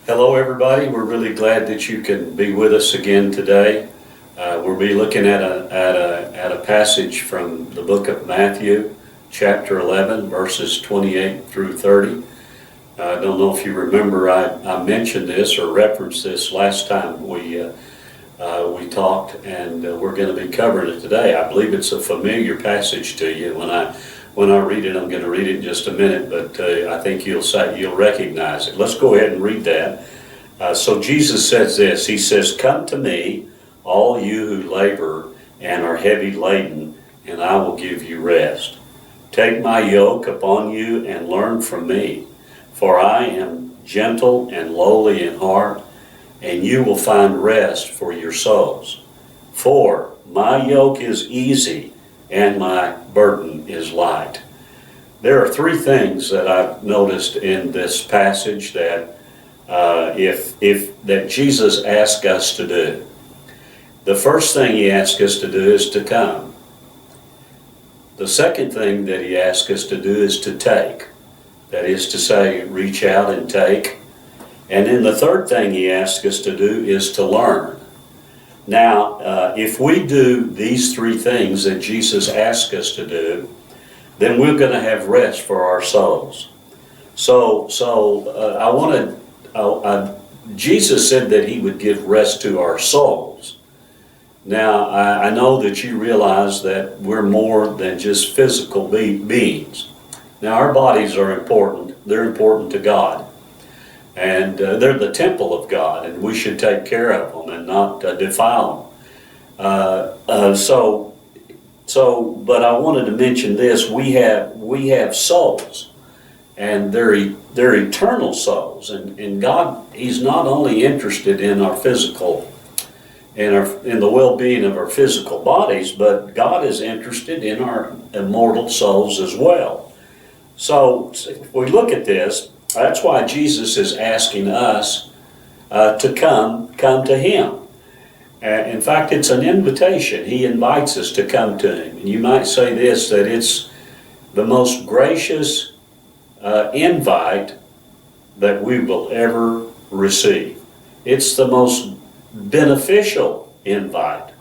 Hello, everybody. We're really glad that you can be with us again today. We'll be looking at a passage from the book of Matthew, chapter 11, verses 28 through 30. I don't know if you remember, I mentioned this or referenced this last time we talked, and we're going to be covering it today. I believe it's a familiar passage to you. When I read it, I'm going to read it in just a minute, but I think you'll recognize it. Let's go ahead and read that. So Jesus says this. He says, "Come to me, all you who labor and are heavy laden, and I will give you rest. Take my yoke upon you and learn from me, for I am gentle and lowly in heart, and you will find rest for your souls. For my yoke is easy and my burden is light." There are three things that I've noticed in this passage that that Jesus asked us to do. The first thing he asks us to do is to come. The second thing that he asks us to do is to take. That is to say, reach out and take. And then the third thing he asks us to do is to learn. Now, if we do these three things that Jesus asked us to do, then we're going to have rest for our souls. Jesus said that he would give rest to our souls. Now, I know that you realize that we're more than just physical beings. Now, our bodies are important. They're important to God. And they're the temple of God, and we should take care of them and not defile them. But I wanted to mention this: we have souls, and they're eternal souls. And God, He's not only interested in our physical, in the well-being of our physical bodies, but God is interested in our immortal souls as well. So if we look at this, that's why Jesus is asking us to come to Him. In fact, it's an invitation. He invites us to come to Him. And you might say this, that it's the most gracious invite that we will ever receive. It's the most beneficial invite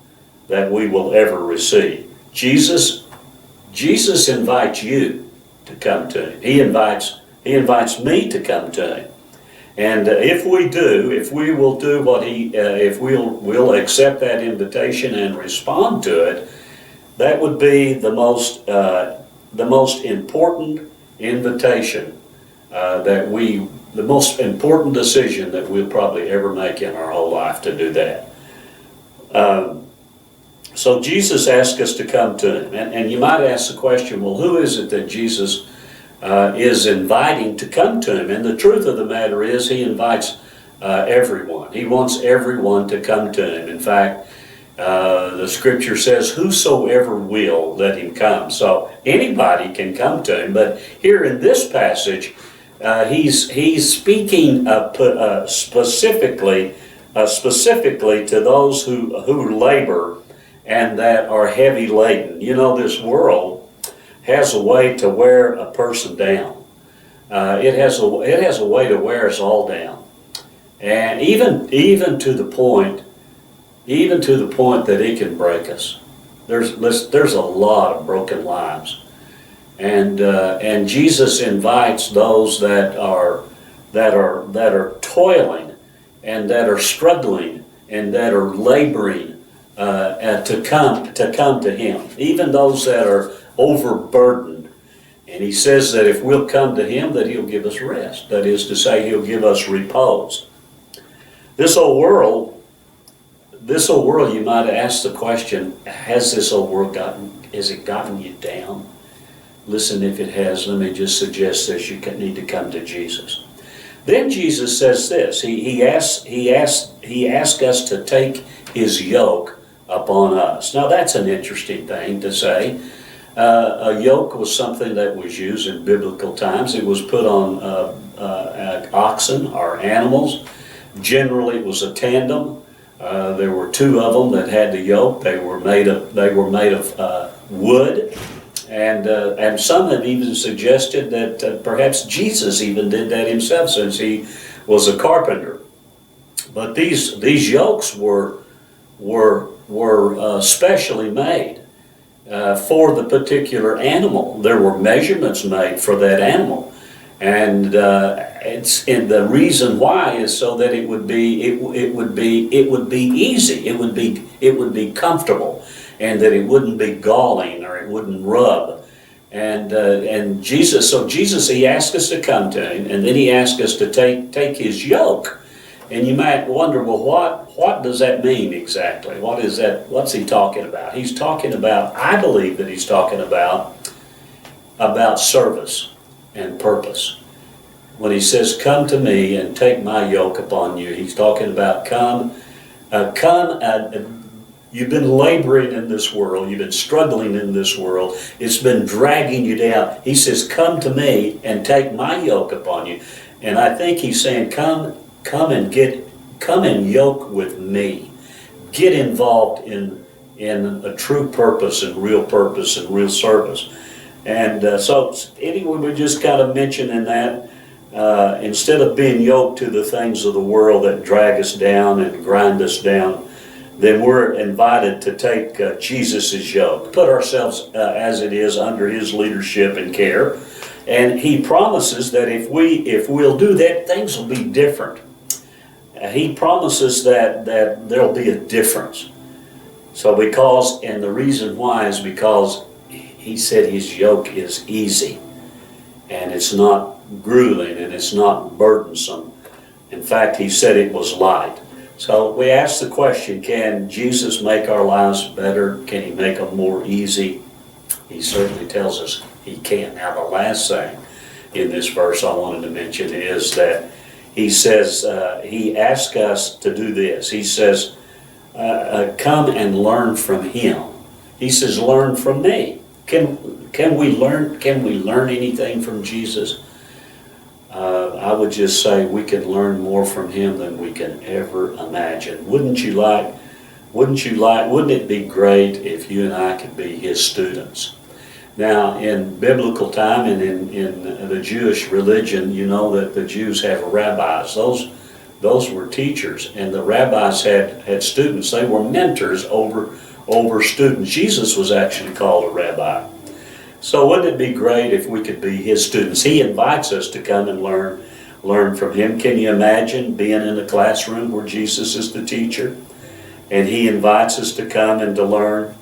that we will ever receive. Jesus invites you to come to Him. He invites me to come to Him. And if we will do what if we'll accept that invitation and respond to it, that would be the most important invitation the most important decision that we'll probably ever make in our whole life, to do that. So Jesus asked us to come to Him. And you might ask the question, well, who is it that Jesus is inviting to come to Him? And the truth of the matter is, He invites everyone. He wants everyone to come to Him. In fact, the scripture says, "Whosoever will, let him come." So anybody can come to Him. But here in this passage, he's speaking specifically to those who labor and that are heavy laden. You know, this world has a way to wear a person down. It has a way to wear us all down, and even to the point that it can break us. There's a lot of broken lives, and Jesus invites those that are toiling and that are struggling and that are laboring to come to Him. Even those that are overburdened. And He says that if we'll come to Him, that He'll give us rest. That is to say, He'll give us repose. This old world, you might ask the question, has this old world gotten you down? Listen, if it has, let me just suggest this: you need to come to Jesus. Then Jesus says this. He asks us to take His yoke upon us. Now that's an interesting thing to say. A yoke was something that was used in biblical times. It was put on oxen or animals. Generally, it was a tandem. There were two of them that had the yoke. They were made of wood, and some have even suggested that perhaps Jesus even did that himself, since he was a carpenter. But these yokes were specially made for the particular animal. There were measurements made for that animal, and the reason why is so that it would be easy, it would be comfortable, and that it wouldn't be galling or it wouldn't rub. And Jesus, he asked us to come to him, and then he asked us to take his yoke. And you might wonder, well, what does that mean exactly? What is that? What's he talking about? He's talking about, I believe that he's talking about service and purpose. When he says, come to me and take my yoke upon you, he's talking about come. You've been laboring in this world. You've been struggling in this world. It's been dragging you down. He says, come to me and take my yoke upon you. And I think he's saying, come and yoke with me. Get involved in a true purpose and real service. And so anyway, we're just kind of mentioning that. Instead of being yoked to the things of the world that drag us down and grind us down, then we're invited to take Jesus' yoke, put ourselves as it is under his leadership and care. And he promises that if we'll do that, things will be different. He promises that there'll be a difference. So and the reason why is because he said his yoke is easy, and it's not grueling, and it's not burdensome. In fact, he said it was light. So we ask the question, can Jesus make our lives better? Can he make them more easy? He certainly tells us he can. Now, the last thing in this verse I wanted to mention is that he says, he asks us to do this. He says, come and learn from him. He says, learn from me. Can we learn anything from Jesus? I would just say we can learn more from him than we can ever imagine. Wouldn't it be great if you and I could be his students? Now, in biblical time and in the Jewish religion, you know that the Jews have rabbis. Those were teachers, and the rabbis had students. They were mentors over students. Jesus was actually called a rabbi. So wouldn't it be great if we could be his students? He invites us to come and learn from him. Can you imagine being in a classroom where Jesus is the teacher? And he invites us to come and to learn.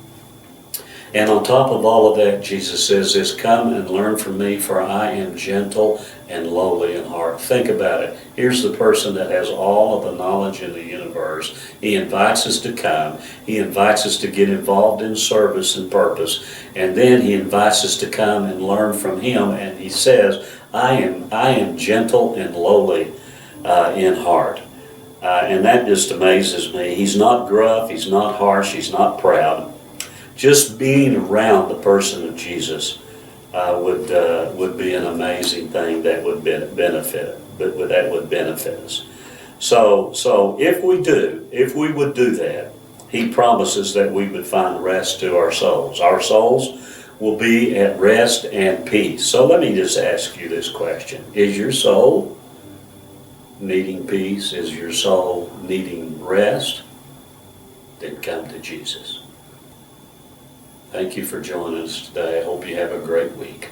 And on top of all of that, Jesus says this, come and learn from me, for I am gentle and lowly in heart. Think about it. Here's the person that has all of the knowledge in the universe. He invites us to come. He invites us to get involved in service and purpose. And then he invites us to come and learn from him. And he says, I am gentle and lowly in heart. And that just amazes me. He's not gruff. He's not harsh. He's not proud. Just being around the person of Jesus would be an amazing thing that would benefit us. So if we would do that, he promises that we would find rest to our souls. Our souls will be at rest and peace. So let me just ask you this question. Is your soul needing peace? Is your soul needing rest? Then come to Jesus. Thank you for joining us today. I hope you have a great week.